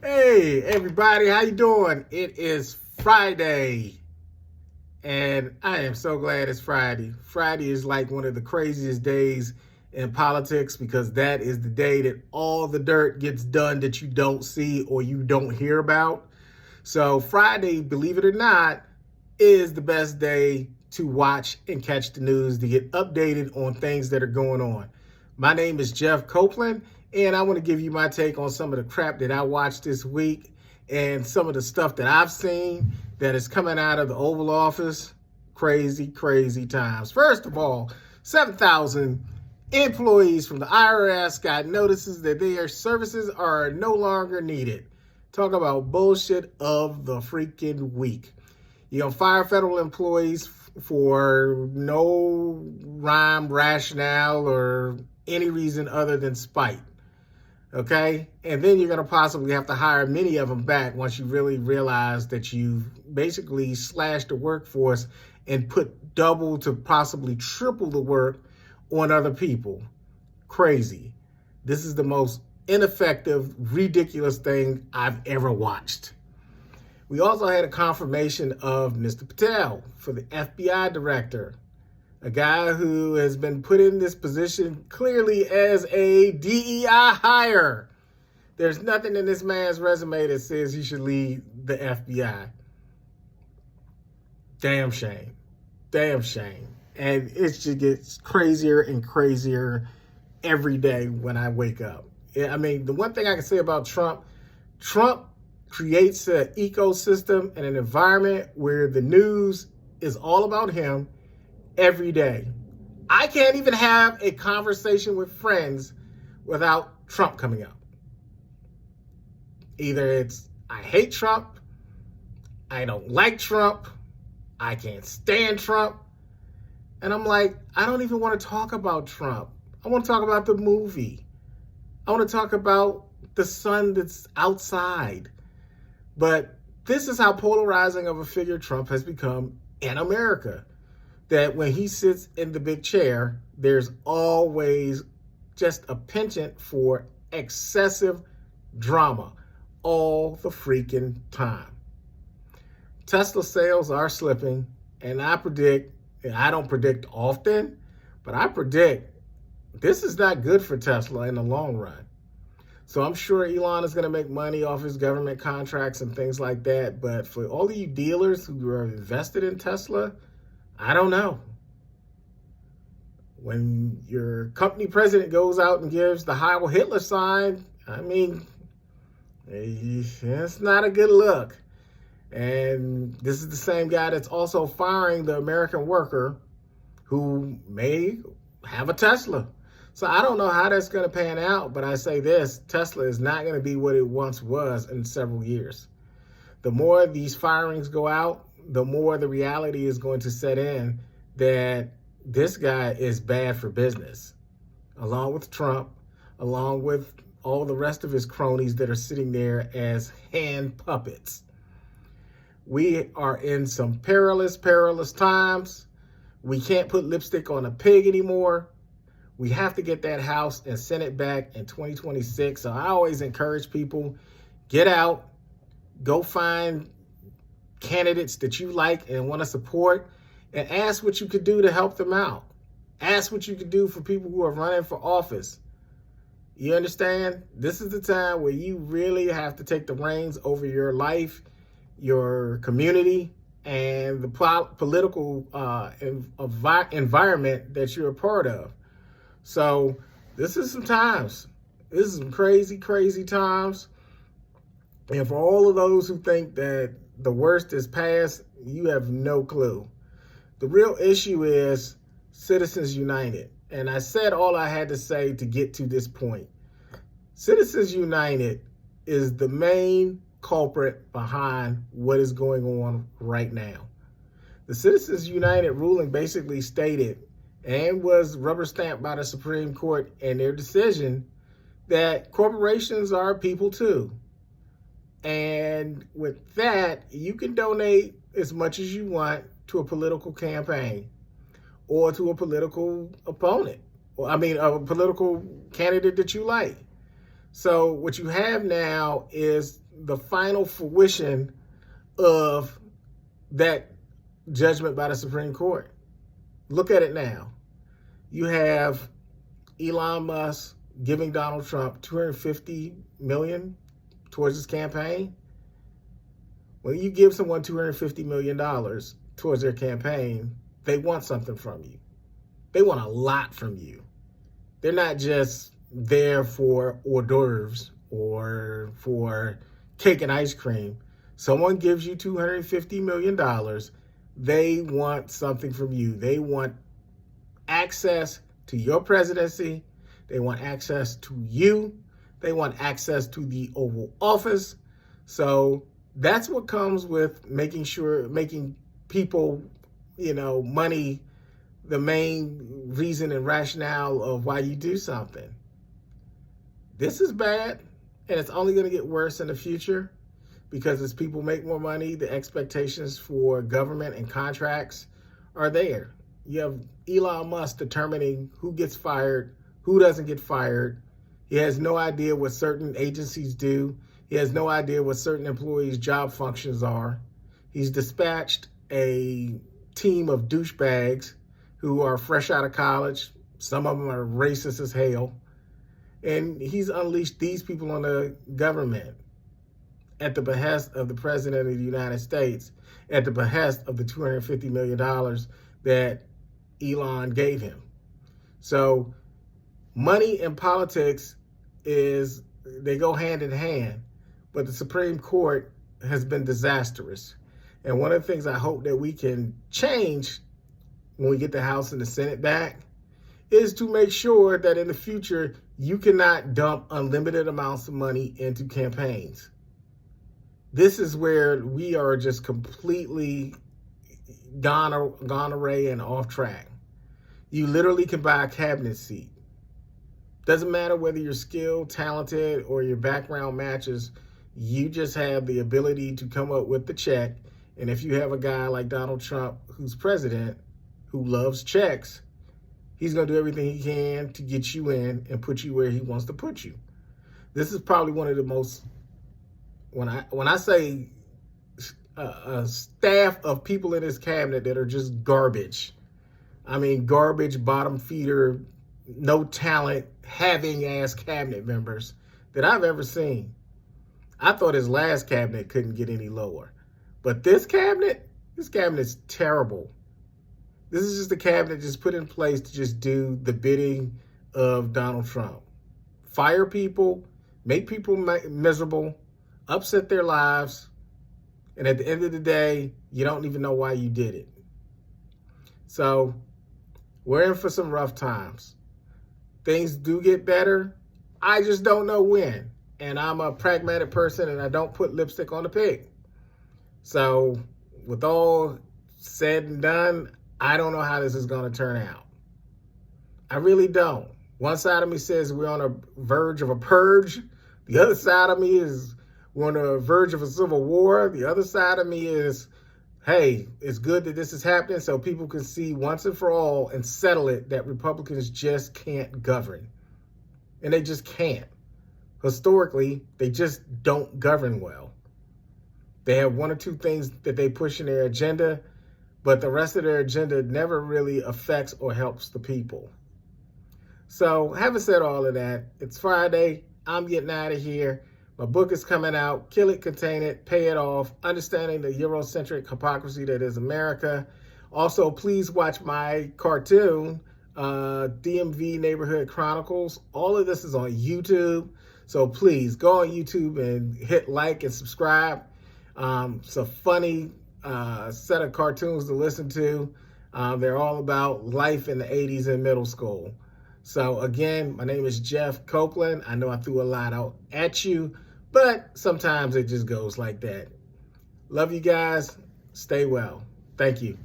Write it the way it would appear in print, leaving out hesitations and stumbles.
Hey everybody, how you doing? It is Friday, and I am so glad it's Friday. Friday is like one of the craziest days in politics because that is the day that all the dirt gets done that you don't see or you don't hear about. So Friday, believe it or not, is the best day to watch and catch the news to get updated on things that are going on. My name is Jeff Copeland, and I want to give you my take on some of the crap that I watched this week and some of the stuff that I've seen that is coming out of the Oval Office. Crazy, crazy times. First of all, 7,000 employees from the IRS got notices that their services are no longer needed. Talk about bullshit of the freaking week. You know, fire federal employees for no rhyme, rationale, or any reason other than spite. Okay? And then you're going to possibly have to hire many of them back once you really realize that you've basically slashed the workforce and put double to possibly triple the work on other people. Crazy. This is the most ineffective, ridiculous thing I've ever watched. We also had a confirmation of Mr. Patel for the FBI director, a guy who has been put in this position clearly as a DEI hire. There's nothing in this man's resume that says he should lead the FBI. Damn shame. Damn shame. And it just gets crazier and crazier every day when I wake up. I mean, the one thing I can say about Trump creates an ecosystem and an environment where the news is all about him every day. I can't even have a conversation with friends without Trump coming up. Either it's I hate Trump, I don't like Trump, I can't stand Trump. And I'm like, I don't even want to talk about Trump. I want to talk about the movie. I want to talk about the sun that's outside. But this is how polarizing of a figure Trump has become in America. That when he sits in the big chair, there's always just a penchant for excessive drama all the freaking time. Tesla sales are slipping, and I predict, and I don't predict often, but I predict this is not good for Tesla in the long run. So I'm sure Elon is going to make money off his government contracts and things like that. But for all of you dealers who are invested in Tesla, I don't know. When your company president goes out and gives the Heil Hitler sign, I mean, it's not a good look. And this is the same guy that's also firing the American worker who may have a Tesla. So I don't know how that's going to pan out, but I say this, Tesla is not going to be what it once was in several years. The more these firings go out, the more the reality is going to set in that this guy is bad for business, along with Trump, along with all the rest of his cronies that are sitting there as hand puppets. We are in some perilous, perilous times. We can't put lipstick on a pig anymore. We have to get that House and Senate back in 2026. So I always encourage people, get out, go find candidates that you like and want to support, and ask what you could do to help them out. Ask what you could do for people who are running for office. You understand? This is the time where you really have to take the reins over your life, your community, and the political environment that you're a part of. So this is some times. This is some crazy, crazy times. And for all of those who think that the worst is past, you have no clue. The real issue is Citizens United. And I said all I had to say to get to this point. Citizens United is the main culprit behind what is going on right now. The Citizens United ruling basically stated and was rubber stamped by the Supreme Court in their decision that corporations are people too. And with that, you can donate as much as you want to a political campaign or to a political opponent, or a political candidate that you like. So what you have now is the final fruition of that judgment by the Supreme Court. Look at it now. You have Elon Musk giving Donald Trump $250 million towards his campaign. When you give someone $250 million towards their campaign, they want something from you. They want a lot from you. They're not just there for hors d'oeuvres or for cake and ice cream. Someone gives you $250 million, they want something from you. They want access to your presidency. They want access to you. They want access to the Oval Office. So that's what comes with making people, money the main reason and rationale of why you do something. This is bad, and it's only going to get worse in the future because as people make more money, the expectations for government and contracts are there. You have Elon Musk determining who gets fired, who doesn't get fired. He has no idea what certain agencies do. He has no idea what certain employees' job functions are. He's dispatched a team of douchebags who are fresh out of college. Some of them are racist as hell. And he's unleashed these people on the government at the behest of the President of the United States, at the behest of the $250 million that Elon gave him. So money and politics they go hand in hand, but the Supreme Court has been disastrous. And one of the things I hope that we can change when we get the House and the Senate back is to make sure that in the future, you cannot dump unlimited amounts of money into campaigns. This is where we are just completely gone array and off track. You literally can buy a cabinet seat. Doesn't matter whether you're skilled, talented, or your background matches, you just have the ability to come up with the check. And if you have a guy like Donald Trump, who's president, who loves checks, he's going to do everything he can to get you in and put you where he wants to put you. This is probably one of the most, when I say a staff of people in his cabinet that are just garbage. I mean, garbage, bottom feeder, no talent, having ass cabinet members that I've ever seen. I thought his last cabinet couldn't get any lower. But this cabinet's terrible. This is just a cabinet just put in place to just do the bidding of Donald Trump. Fire people, make people miserable, upset their lives, and at the end of the day, you don't even know why you did it. So we're in for some rough times. Things do get better. I just don't know when. And I'm a pragmatic person and I don't put lipstick on the pig. So with all said and done, I don't know how this is going to turn out. I really don't. One side of me says we're on the verge of a purge. The other side of me is we're on the verge of a civil war. The other side of me is, hey, it's good that this is happening so people can see once and for all and settle it that Republicans just can't govern. And they just can't. Historically, they just don't govern well. They have one or two things that they push in their agenda, but the rest of their agenda never really affects or helps the people. So having said all of that, it's Friday. I'm getting out of here. My book is coming out, Kill It, Contain It, Pay It Off, Understanding the Eurocentric Hypocrisy That Is America. Also, please watch my cartoon, DMV Neighborhood Chronicles. All of this is on YouTube. So please go on YouTube and hit like and subscribe. It's a funny set of cartoons to listen to. They're all about life in the 80s and middle school. So again, my name is Jeff Copeland. I know I threw a lot out at you, but sometimes it just goes like that. Love you guys. Stay well. Thank you.